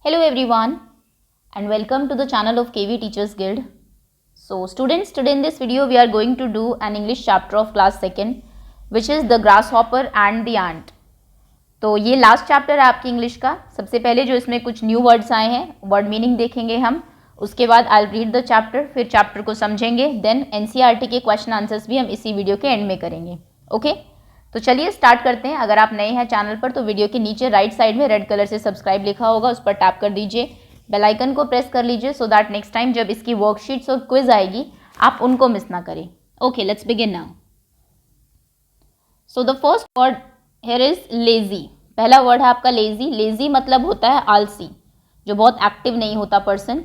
Hello everyone and welcome to the channel of KV Teachers Guild. So students, today in this video we are going to do an English chapter of class 2nd which is the grasshopper and the ant. तो ये last chapter है आपकी English का. सबसे पहले जो इसमें कुछ न्यू वर्ड्स आए हैं, वर्ड मीनिंग देखेंगे हम. उसके बाद I will read the chapter, फिर चैप्टर को समझेंगे. देन एनसीईआरटी के क्वेश्चन आंसर्स भी हम इसी वीडियो के एंड में करेंगे. ओके तो चलिए स्टार्ट करते हैं. अगर आप नए हैं चैनल पर तो वीडियो के नीचे राइट साइड में रेड कलर से सब्सक्राइब लिखा होगा, उस पर टैप कर दीजिए. बेल आइकन को प्रेस कर लीजिए सो दैट नेक्स्ट टाइम जब इसकी वर्कशीट्स और क्विज आएगी आप उनको मिस ना करें. Okay let's begin now. So the first word here is lazy. पहला वर्ड है आपका लेजी. लेजी मतलब होता है आलसी, जो बहुत एक्टिव नहीं होता person.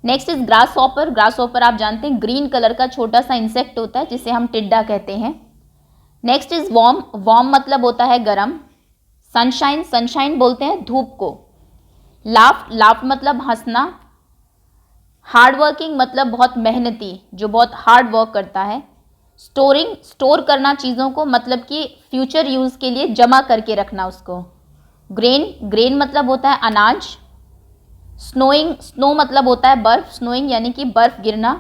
Next is grass hopper. Grass hopper आप जानते हैं ग्रीन कलर का छोटा सा इंसेक्ट होता है जिसे हम टिड्डा कहते हैं. Next is warm. वार्म मतलब होता है गरम. सनशाइन. सनशाइन बोलते हैं धूप को. लाफ. लाफ मतलब हंसना. हार्ड वर्किंग मतलब बहुत मेहनती, जो बहुत हार्ड वर्क करता है. स्टोरिंग. स्टोर करना चीज़ों को, मतलब कि फ्यूचर यूज़ के लिए जमा करके रखना उसको. ग्रेन. ग्रेन मतलब होता है अनाज. स्नोइंग. स्नो मतलब होता है बर्फ. स्नोइंग यानी कि बर्फ गिरना.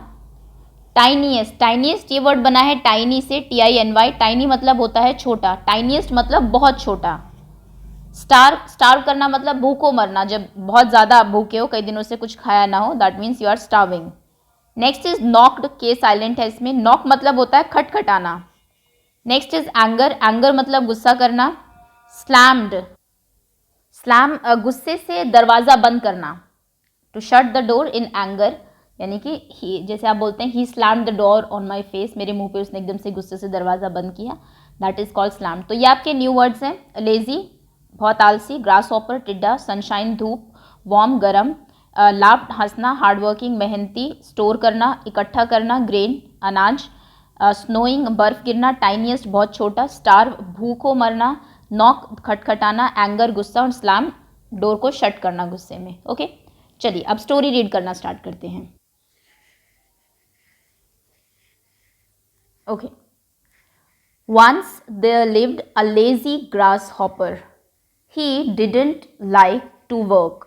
टाइनीएस्ट. टाइनीएस्ट ये वर्ड बना है टाइनी से, TINY. टाइनी मतलब होता है छोटा. टाइनीएस्ट मतलब बहुत छोटा. स्टार्व. स्टार्व करना मतलब भूखों मरना, जब बहुत ज़्यादा आप भूखे हो, कई दिनों से कुछ खाया ना हो, that means you are starving. Next is knocked. K silent है इसमें. नॉक मतलब होता है खटखटाना. Next is anger. एंगर मतलब गुस्सा करना. स्लैम्ड. स्लैम गुस्से से दरवाज़ा बंद करना. To shut the door in anger, यानी कि जैसे आप बोलते हैं ही slammed the door on my face, मेरे मुंह पे उसने एकदम से गुस्से से दरवाज़ा बंद किया. That is called slammed. तो ये आपके न्यू वर्ड्स हैं. लेजी बहुत आलसी. ग्रास हॉपर टिड्डा. सनशाइन धूप. वार्म गरम. लाफ हंसना. हार्डवर्किंग मेहनती. स्टोर करना इकट्ठा करना. ग्रेन अनाज. स्नोइंग बर्फ गिरना. टाइनीएस्ट बहुत छोटा. स्टार्व भूखों मरना. नॉक खटखटाना. एंगर गुस्सा. और स्लैम डोर को शट करना गुस्से में. ओके चलिए अब स्टोरी रीड करना स्टार्ट करते हैं. Okay. Once there lived a lazy grasshopper. He didn't like to work.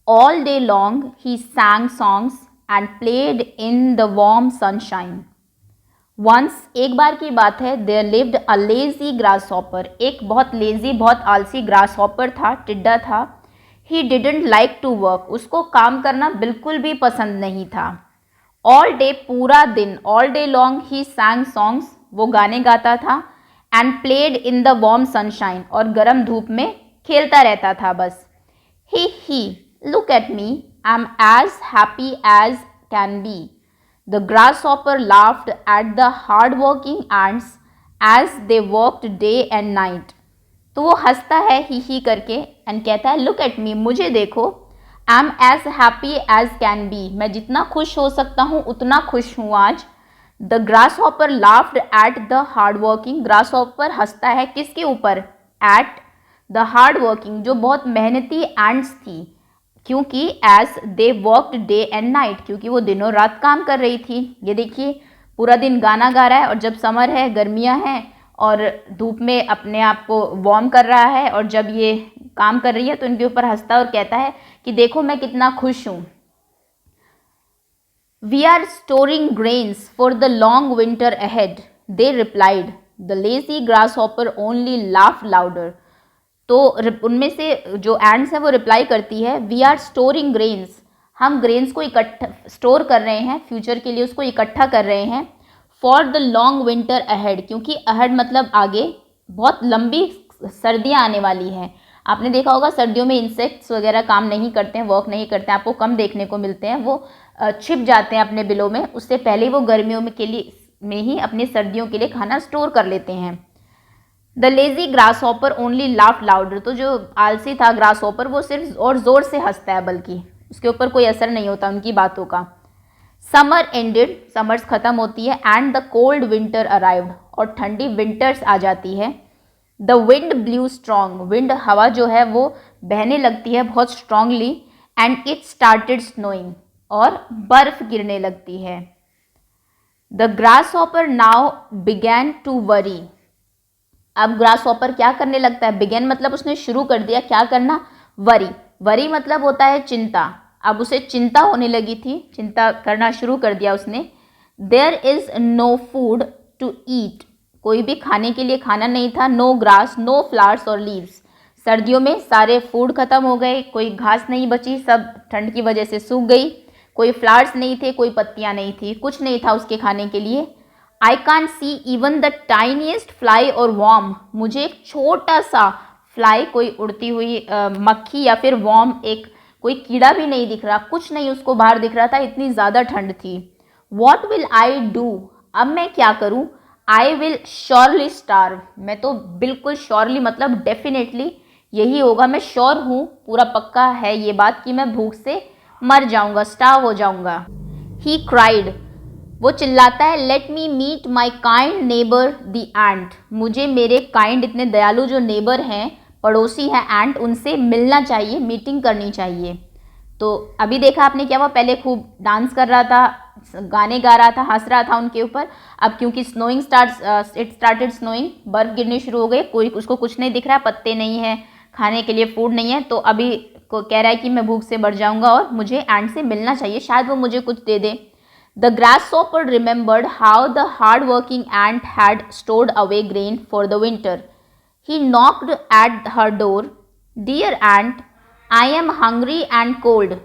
All day long he sang songs and played in the warm sunshine. Once एक बार की बात है, there lived a lazy grasshopper. एक बहुत lazy बहुत आलसी grasshopper था, टिड्डा था. He didn't like to work. उसको काम करना बिल्कुल भी पसंद नहीं था. ऑल डे पूरा दिन. All day long he sang songs वो गाने गाता था. And played in the warm sunshine और गर्म धूप में खेलता रहता था बस. He look at me I am as happy as can be. The grasshopper laughed at the hard working ants as they worked day and night. तो वो हंसता है ही करके एंड कहता है लुक एट मी, मुझे देखो. I am as happy as can be. मैं जितना खुश हो सकता हूँ उतना खुश हूँ आज. The grasshopper laughed at the hard working. Grass hopper हंसता है किसके ऊपर? एट द हार्ड वर्किंग, जो बहुत मेहनती एंड्स थी. क्योंकि as they worked day and night, क्योंकि वो दिनों रात काम कर रही थी. ये देखिए पूरा दिन गाना गा रहा है, और जब समर है, गर्मियाँ हैं और धूप में अपने आप को वार्म कर रहा है, और जब ये काम कर रही है तो इनके ऊपर हंसता और कहता है कि देखो मैं कितना खुश हूँ. We are storing grains for the long winter ahead, they replied. The lazy grasshopper only laugh louder. तो उनमें से जो एंड्स है वो रिप्लाई करती है वी आर स्टोरिंग ग्रेन्स, हम ग्रेन्स को इकट्ठा स्टोर कर रहे हैं, फ्यूचर के लिए उसको इकट्ठा कर रहे हैं. For the long winter ahead, क्योंकि अहेड मतलब आगे, बहुत लंबी सर्दियाँ आने वाली हैं. आपने देखा होगा सर्दियों में इंसेक्ट्स वगैरह काम नहीं करते हैं, वर्क नहीं करते हैं, आपको कम देखने को मिलते हैं. वो छिप जाते हैं अपने बिलों में, उससे पहले वो गर्मियों में के लिए में ही अपनी सर्दियों के लिए खाना स्टोर कर लेते हैं. The lazy grasshopper only laugh louder. तो जो आलसी था ग्रास हॉपर वो सिर्फ और ज़ोर से हंसता है, बल्कि उसके ऊपर कोई असर नहीं होता उनकी बातों का. Summer ended. समर्स ख़त्म होती है. And the cold winter arrived, और ठंडी विंटर्स आ जाती है. The wind blew strong. Wind हवा जो है वो बहने लगती है बहुत strongly. And it started snowing, और बर्फ गिरने लगती है. The grasshopper now began to worry. अब ग्रास हॉपर क्या करने लगता है? बिगेन मतलब उसने शुरू कर दिया क्या करना? वरी. वरी मतलब होता है चिंता। अब उसे चिंता होने लगी थी, चिंता करना शुरू कर दिया उसने। There is no food to eat, कोई भी खाने के लिए खाना नहीं था। नो ग्रास, नो फ्लावर्स और लीव्स, सर्दियों में सारे फूड खत्म हो गए, कोई घास नहीं बची, सब ठंड की वजह से सूख गई। कोई फ्लावर्स नहीं थे, कोई पत्तियां नहीं थी, कुछ नहीं था उसके खाने के लिए। आई कान see even the tiniest fly और वॉर्म, मुझे एक छोटा सा फ्लाई, कोई उड़ती हुई मक्खी या फिर वॉर्म, एक कोई कीड़ा भी नहीं दिख रहा, कुछ नहीं उसको बाहर दिख रहा था, इतनी ज़्यादा ठंड थी। वॉट विल आई डू, अब मैं क्या करूँ। आई विल श्योरली स्टार्व, मैं तो बिल्कुल श्योरली मतलब डेफिनेटली यही होगा, मैं श्योर हूँ, पूरा पक्का है ये बात कि मैं भूख से मर जाऊंगा, स्टार्व हो जाऊंगा। ही क्राइड, वो चिल्लाता है, let me meet my kind neighbour the ant, मुझे मेरे काइंड, इतने दयालु जो नेबर हैं, पड़ोसी हैं एंट, उनसे मिलना चाहिए, मीटिंग करनी चाहिए। तो अभी देखा आपने क्या, वो पहले खूब डांस कर रहा था, गाने गा रहा था, हंस रहा था उनके ऊपर। अब क्योंकि स्नोइंग इट स्टार्टेड स्नोइंग, बर्फ गिरनी शुरू हो गई, कोई उसको कुछ नहीं दिख रहा है, पत्ते नहीं है, खाने के लिए फूड नहीं है, तो अभी को कह रहा है कि मैं भूख से मर जाऊंगा और मुझे एंट से मिलना चाहिए, शायद वो मुझे कुछ दे दे। The grasshopper remembered how the hard-working ant had stored away grain for the winter. He knocked at her door. Dear ant, I am hungry and cold.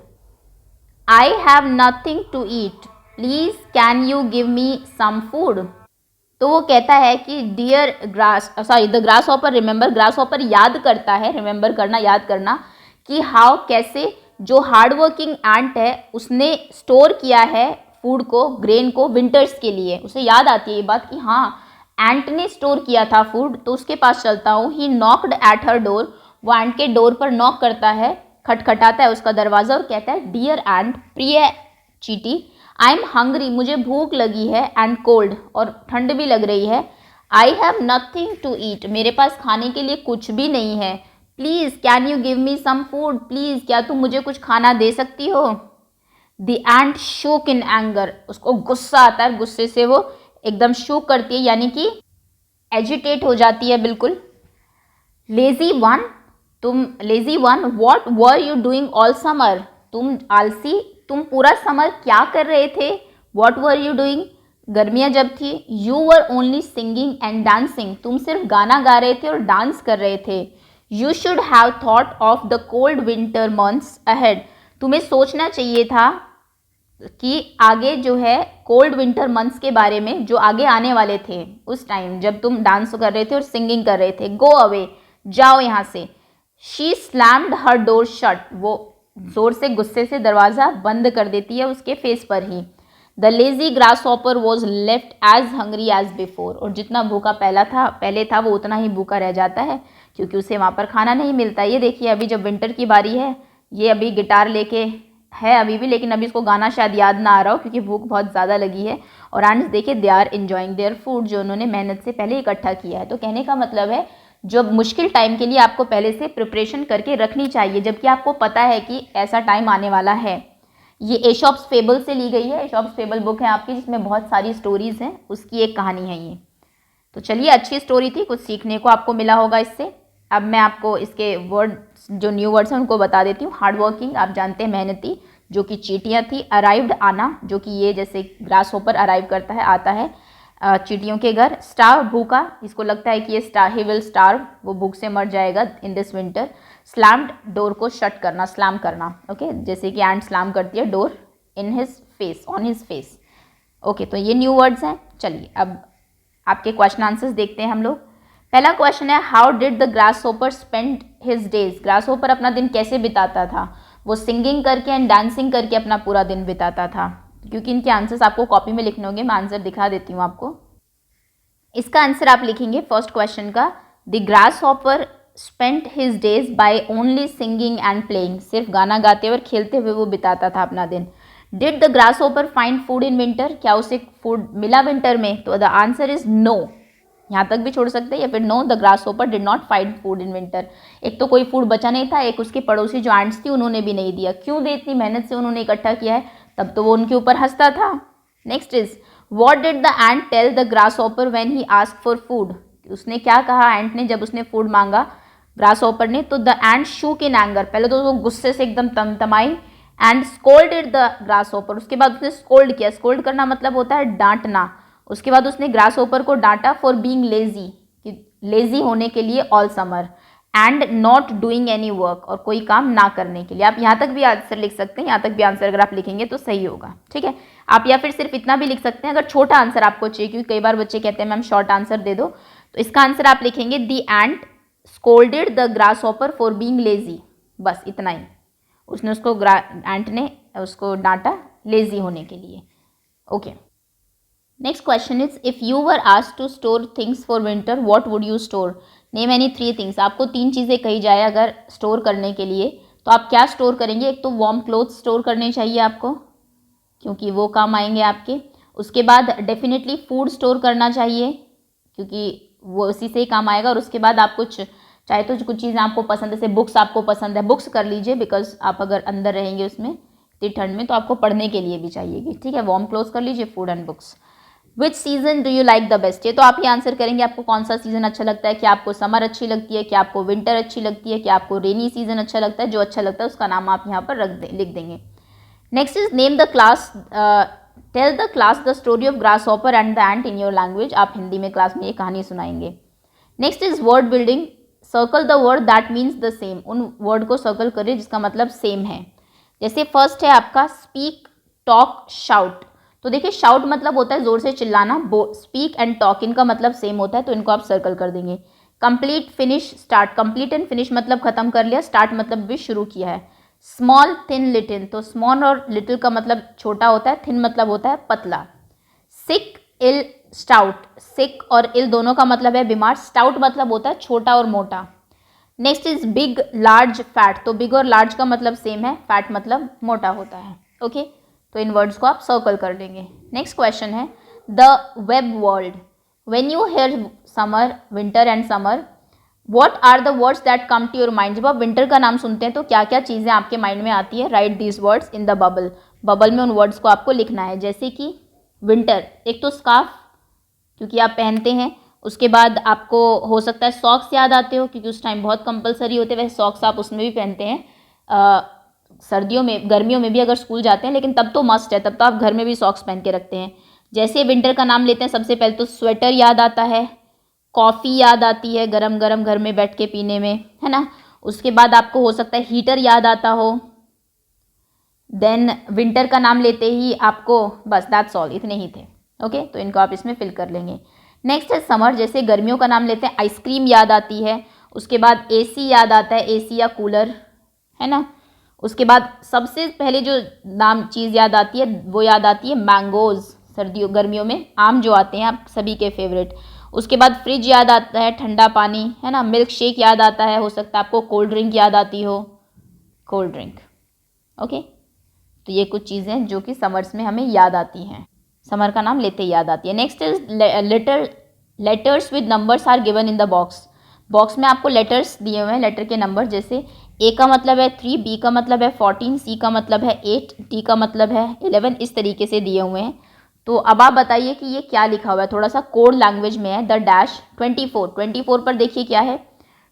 I have nothing to eat. Please, can you give me some food? तो वो कहता है कि dear the grasshopper remember, grasshopper याद करता है, remember करना, याद करना, कि हाउ कैसे जो हार्ड वर्किंग एंट है उसने स्टोर किया है फूड को, ग्रेन को विंटर्स के लिए। उसे याद आती है ये बात कि हाँ एंट ने स्टोर किया था फूड, तो उसके पास चलता हूँ। ही नॉक्ड एट हर डोर, वो एंट के डोर पर नॉक करता है, खटखटाता है उसका दरवाज़ा और कहता है, डियर एंट, प्रिय चीटी, आई एम हंग्री, मुझे भूख लगी है, एंड कोल्ड, और ठंड भी लग रही है। I have nothing to eat, मेरे पास खाने के लिए कुछ भी नहीं है। Please can you give me some food, please क्या तुम मुझे कुछ खाना दे सकती हो। द एंट शोक इन एंगर, उसको गुस्सा आता है, गुस्से से वो एकदम शोक करती है, यानी कि एजिटेट हो जाती है बिल्कुल। लेजी वन, तुम lazy one, what were you doing all summer, तुम आलसी, तुम पूरा समर क्या कर रहे थे। वॉट वर यू डूइंग, गर्मियाँ जब थी। You were only singing and dancing, तुम सिर्फ गाना गा रहे थे और डांस कर रहे थे। You should have thought of the cold winter months ahead, तुम्हें सोचना चाहिए था कि आगे जो है कोल्ड विंटर मंथ्स के बारे में, जो आगे आने वाले थे उस टाइम जब तुम डांस कर रहे थे और सिंगिंग कर रहे थे। गो अवे, जाओ यहाँ से। She slammed her door shut, वो जोर से गुस्से से दरवाज़ा बंद कर देती है उसके फेस पर ही। The lazy grasshopper was left as hungry as before, और जितना भूखा पहले था वो उतना ही भूखा रह जाता है, क्योंकि उसे वहाँ पर खाना नहीं मिलता। ये देखिए अभी जब विंटर की बारी है, ये अभी गिटार लेके है अभी भी, लेकिन अभी इसको गाना शायद याद ना आ रहा हो क्योंकि भूख बहुत ज़्यादा लगी है। और एंड्स देखिए they are enjoying their food, जो उन्होंने मेहनत से पहले इकट्ठा किया है। तो कहने का मतलब है जो मुश्किल टाइम के लिए आपको पहले से प्रिपरेशन करके रखनी चाहिए, जबकि आपको पता है कि ऐसा टाइम आने वाला है। ये एशॉप्स फेबल से ली गई है, एशॉप्स फेबल बुक है आपकी जिसमें बहुत सारी स्टोरीज़ हैं, उसकी एक कहानी है ये। तो चलिए अच्छी स्टोरी थी, कुछ सीखने को आपको मिला होगा इससे। अब मैं आपको इसके वर्ड्स, जो न्यू वर्ड्स हैं उनको बता देती हूँ। हार्ड वर्किंग आप जानते हैं, मेहनती, जो कि चींटियाँ थी। अराइव्ड, आना, जो कि ये जैसे ग्रास होपर अराइव करता है, आता है चींटियों के घर। स्टार्व, भूखा, इसको लगता है कि ये ही विल स्टार्व, वो भूख से मर जाएगा in this winter. Slammed, door को शट करना, स्लैम करना, ओके, जैसे कि एंड स्लैम करती है door in his face, on his face. Okay, तो ये न्यू वर्ड्स हैं। चलिए अब आपके क्वेश्चन आंसर्स देखते हैं हम लोग। पहला क्वेश्चन है, how did the grass hopper spend his days, grass hopper अपना दिन कैसे बिताता था। वो सिंगिंग करके एंड डांसिंग करके अपना पूरा दिन बिताता था। क्योंकि इनके आंसर्स आपको कॉपी में लिखने होंगे, मैं आंसर दिखा देती हूँ आपको। इसका आंसर आप लिखेंगे फर्स्ट क्वेश्चन का, the grass hopper spent his days by only singing and playing, सिर्फ गाना गाते हुए और खेलते हुए वो बिताता था अपना दिन। Did the grass hopper find food in winter, क्या उसे फूड मिला विंटर में, तो द आंसर इज नो, यहाँ तक भी छोड़ सकते हैं, या फिर know the grass hopper did not find food in winter. एक तो कोई फूड बचा नहीं था, एक उसके पड़ोसी जो एंट्स थी उन्होंने भी नहीं दिया। क्यों दे, इतनी मेहनत से उन्होंने इकट्ठा किया है, तब तो वो उनके ऊपर हंसता था। Next is, what did the ant tell the grasshopper when he asked for food, उसने क्या कहा एंट ने जब उसने फूड मांगा, ग्रास हॉपर ने। तो the ant shook in anger, पहले तो वो गुस्से से एकदम तमतमाई, and scolded the grasshopper, उसके बाद उसने स्कोल्ड किया। स्कोल्ड करना मतलब होता है डांटना। उसके बाद उसने ग्रास हॉपर को डांटा फॉर बीइंग लेजी, लेजी होने के लिए all summer, and not doing any work, और कोई काम ना करने के लिए। आप यहाँ तक भी आंसर लिख सकते हैं, यहाँ तक भी आंसर अगर आप लिखेंगे तो सही होगा, ठीक है। आप या फिर सिर्फ इतना भी लिख सकते हैं अगर छोटा आंसर आपको चाहिए, क्योंकि कई बार बच्चे कहते हैं मैम शॉर्ट आंसर दे दो। तो इसका आंसर आप लिखेंगे the ant scolded the grass hopper for being lazy, बस इतना ही। उसने उसको एंट ने उसको डांटा लेजी होने के लिए। Okay, next question is if you were asked to store things for winter what would you store. Name any 3 things. आपको 3 चीज़ें कही जाए अगर स्टोर करने के लिए, तो आप क्या स्टोर करेंगे। एक तो वार्म क्लोथ्स स्टोर करने चाहिए आपको, क्योंकि वो काम आएंगे आपके। उसके बाद डेफिनेटली फूड स्टोर करना चाहिए, क्योंकि वो उसी से ही काम आएगा। और उसके बाद आप कुछ चाहे तो कुछ चीज़ें आपको पसंद है, जैसे बुक्स आपको पसंद है, बुक्स कर लीजिए, बिकॉज आप अगर अंदर रहेंगे उसमें इतनी ठंड में तो आपको पढ़ने के लिए भी चाहिएगी, ठीक है। वार्म क्लोथ्स कर लीजिए, food and books. Which season do you like the best, ये तो आप ही आंसर करेंगे आपको कौन सा सीजन अच्छा लगता है। क्या आपको समर अच्छी लगती है, क्या आपको विंटर अच्छी लगती है, क्या आपको रेनी सीजन अच्छा लगता है। जो अच्छा लगता है उसका नाम आप यहाँ पर लिख देंगे। Next is name the class, tell the class the story of grasshopper and the ant in your language. आप हिंदी में क्लास में ये कहानी सुनाएंगे। Next is word building, circle the word that means the same. उन word को circle करिए जिसका मतलब सेम है। जैसे फर्स्ट है आपका स्पीक, टॉक, शाउट। तो देखिए शाउट मतलब होता है जोर से चिल्लाना, स्पीक एंड टॉक इनका मतलब सेम होता है, तो इनको आप सर्कल कर देंगे। Complete, finish, start. Complete and finish मतलब खत्म कर लिया, स्टार्ट मतलब भी शुरू किया है। स्मॉल, थिन, लिटिल, तो स्मॉल और लिटिल का मतलब छोटा होता है, थिन मतलब होता है पतला। सिक, इल, स्टाउट। सिक और इल दोनों का मतलब है बीमार, स्टाउट मतलब होता है छोटा और मोटा। Next is big, large, fat. तो बिग और लार्ज का मतलब सेम है, फैट मतलब मोटा होता है, ओके। तो इन वर्ड्स को आप सर्कल कर लेंगे। नेक्स्ट क्वेश्चन है the web world. When you hear summer, winter and summer, what are the words that come to your mind. जब आप विंटर का नाम सुनते हैं तो क्या क्या चीज़ें आपके माइंड में आती है। Right these words in the bubble, bubble में उन वर्ड्स को आपको लिखना है। जैसे कि विंटर, एक तो स्कार्फ क्योंकि आप पहनते हैं। उसके बाद आपको हो सकता है सॉक्स याद आते हो, क्योंकि उस टाइम बहुत कंपलसरी होते हैं। वैसे सॉक्स आप उसमें भी पहनते हैं सर्दियों में, गर्मियों में भी अगर स्कूल जाते हैं, लेकिन तब तो मस्ट है, तब तो आप घर में भी सॉक्स पहन के रखते हैं। जैसे विंटर का नाम लेते हैं सबसे पहले तो स्वेटर याद आता है, कॉफ़ी याद आती है गरम गरम घर में बैठ के पीने में, है ना। उसके बाद आपको हो सकता है हीटर याद आता हो। देन विंटर का नाम लेते ही आपको बस दैट्स ऑल, इतने ही थे, ओके। तो इनको आप इसमें फिल कर लेंगे। नेक्स्ट है समर, जैसे गर्मियों का नाम लेते हैं आइसक्रीम याद आती है। उसके बाद एसी याद आता है, एसी या कूलर, है ना। उसके बाद सबसे पहले जो नाम चीज़ याद आती है वो याद आती है मैंगोज़, सर्दियों गर्मियों में आम जो आते हैं आप सभी के फेवरेट। उसके बाद फ्रिज याद आता है, ठंडा पानी, है ना। मिल्क शेक याद आता है, हो सकता है आपको कोल्ड ड्रिंक याद आती हो, कोल्ड ड्रिंक, ओके। तो ये कुछ चीज़ें जो कि समर्स में हमें याद आती हैं, समर का नाम लेते ही याद आती है। Next is letters with numbers are given in the box. Box में आपको लेटर्स दिए हुए हैं, लेटर के नंबर। जैसे ए का मतलब है 3, बी का मतलब है 14, सी का मतलब है 8, डी का मतलब है 11, इस तरीके से दिए हुए हैं। तो अब आप बताइए कि ये क्या लिखा हुआ है, थोड़ा सा कोड लैंग्वेज में है। द डैश 24, 24 पर देखिए क्या है,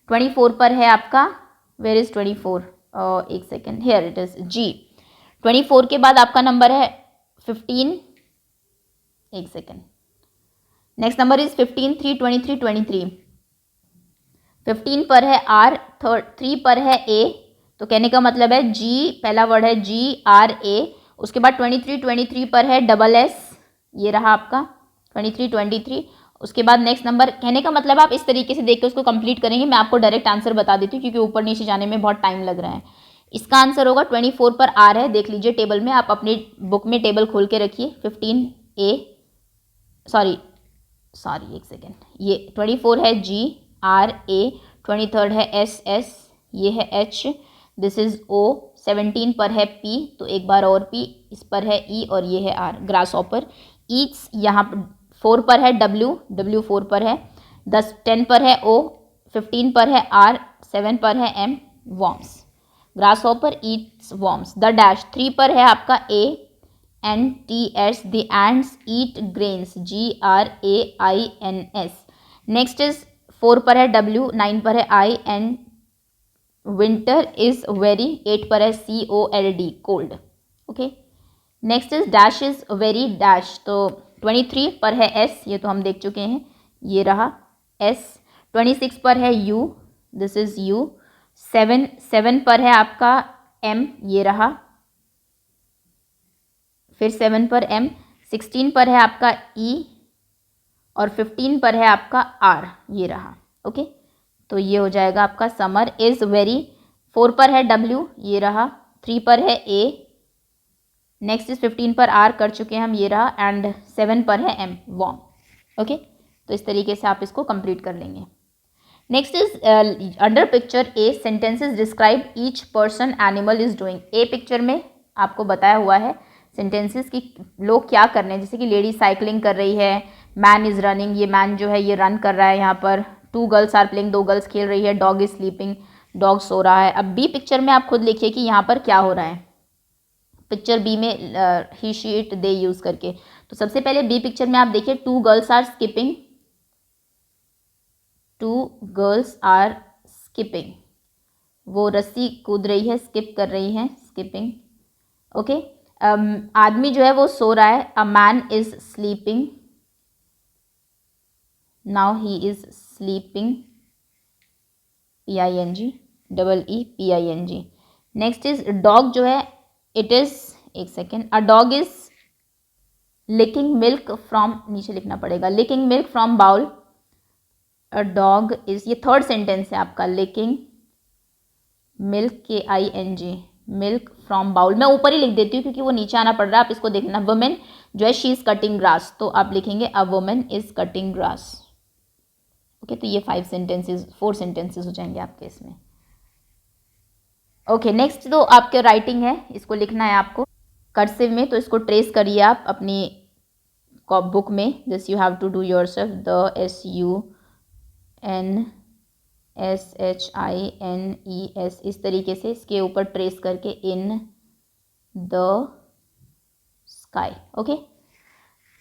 24 पर है आपका, वेयर इज 24, एक सेकेंड, हेयर इट इज जी। 24 के बाद आपका नंबर है 15, एक सेकेंड, नेक्स्ट नंबर इज 15, 3, 23, 23। 15 पर है आर, 3 पर है ए, तो कहने का मतलब है जी, पहला वर्ड है जी आर ए। उसके बाद 23 पर है डबल एस, ये रहा आपका 23। उसके बाद नेक्स्ट नंबर, कहने का मतलब आप इस तरीके से देख के उसको कंप्लीट करेंगे। मैं आपको डायरेक्ट आंसर बता देती हूँ क्योंकि ऊपर नीचे जाने में बहुत टाइम लग रहा है। इसका आंसर होगा 24 पर आर है, देख लीजिए टेबल में, आप अपनी बुक में टेबल खोल के रखिए। 15 ए, सॉरी एक सेकेंड, ये 24 है जी आर ए, 23 है एस एस, ये है एच, दिस इज ओ। 17 पर है पी, तो एक बार और पी, इस पर है ई और ये है आर, ग्रास ऑपर। ईट्स, यहाँ 4 पर है डब्ल्यू, डब्ल्यू 4 पर है। 10 पर है ओ, 15 पर है आर, 7 पर है M, worms. Grasshopper eats worms. The dash 3 पर है आपका A N T S, the ants eat grains, G R A I N S. Next is 4 पर है डब्ल्यू, 9 पर है I N winter is very, 8 पर है COLD, cold. Okay, next is dash is very dash, तो 23 पर है S, ये तो हम देख चुके हैं, ये रहा S। 26 पर है U, दिस इज U। 7 पर है आपका M, ये रहा, फिर 7 पर M। 16 पर है आपका E और 15 पर है आपका R, ये रहा। ओके, तो ये हो जाएगा आपका समर इज़ वेरी। 4 पर है W, ये रहा। 3 पर है A, नेक्स्ट इज 15 पर R कर चुके हैं हम, ये रहा, एंड 7 पर है M, वार्म। ओके, तो इस तरीके से आप इसको कंप्लीट कर लेंगे। Next is under picture A sentences describe each person animal is doing. A picture में आपको बताया हुआ है सेंटेंसेस की लोग क्या कर रहे हैं, जैसे कि लेडी साइकिलिंग कर रही है, मैन इज रनिंग, ये मैन जो है ये रन कर रहा है यहाँ पर। 2 गर्ल्स आर प्लेइंग, 2 गर्ल्स खेल रही है। डॉग इज स्लीपिंग, डॉग सो रहा है। अब बी पिक्चर में आप खुद लिखिए कि यहाँ पर क्या हो रहा है, पिक्चर बी में ही शी इट दे यूज करके। तो सबसे पहले बी पिक्चर में आप देखिए 2 girls are skipping, 2 girls are skipping, वो रस्सी कूद रही है, स्किप कर रही है, स्किपिंग। ओके, आदमी जो है वो सो रहा है, a man is sleeping, now he is sleeping, PING, EEPING। Next is dog जो है, इट इज, एक second, a dog is licking milk from, नीचे लिखना पड़ेगा, licking milk from bowl, a dog is, ये थर्ड सेंटेंस है आपका, licking milk, KING, milk from bowl. मैं ऊपर ही लिख देती हूँ क्योंकि वो नीचे आना पड़ रहा है, आप इसको देखना। वुमेन जो है शी इज कटिंग ग्रास, तो आप लिखेंगे a women is cutting grass. Okay, तो ये 4 सेंटेंसेस हो जाएंगे आपके इसमें। ओके, नेक्स्ट तो आपके राइटिंग है, इसको लिखना है आपको कर्सिव में, तो इसको ट्रेस करिए आप अपनी बुक में। This you have to do yourself, the SUNSHINES, इस तरीके से इसके ऊपर ट्रेस करके इन द स्काई। ओके,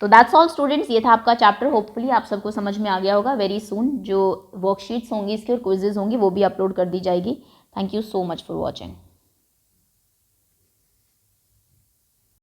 तो दैट्स ऑल स्टूडेंट्स, ये था आपका चैप्टर। होपफुली आप सबको समझ में आ गया होगा। वेरी सून जो वर्कशीट्स होंगी इसकी और क्विजेज होंगी वो भी अपलोड कर दी जाएगी। Thank you so much for watching.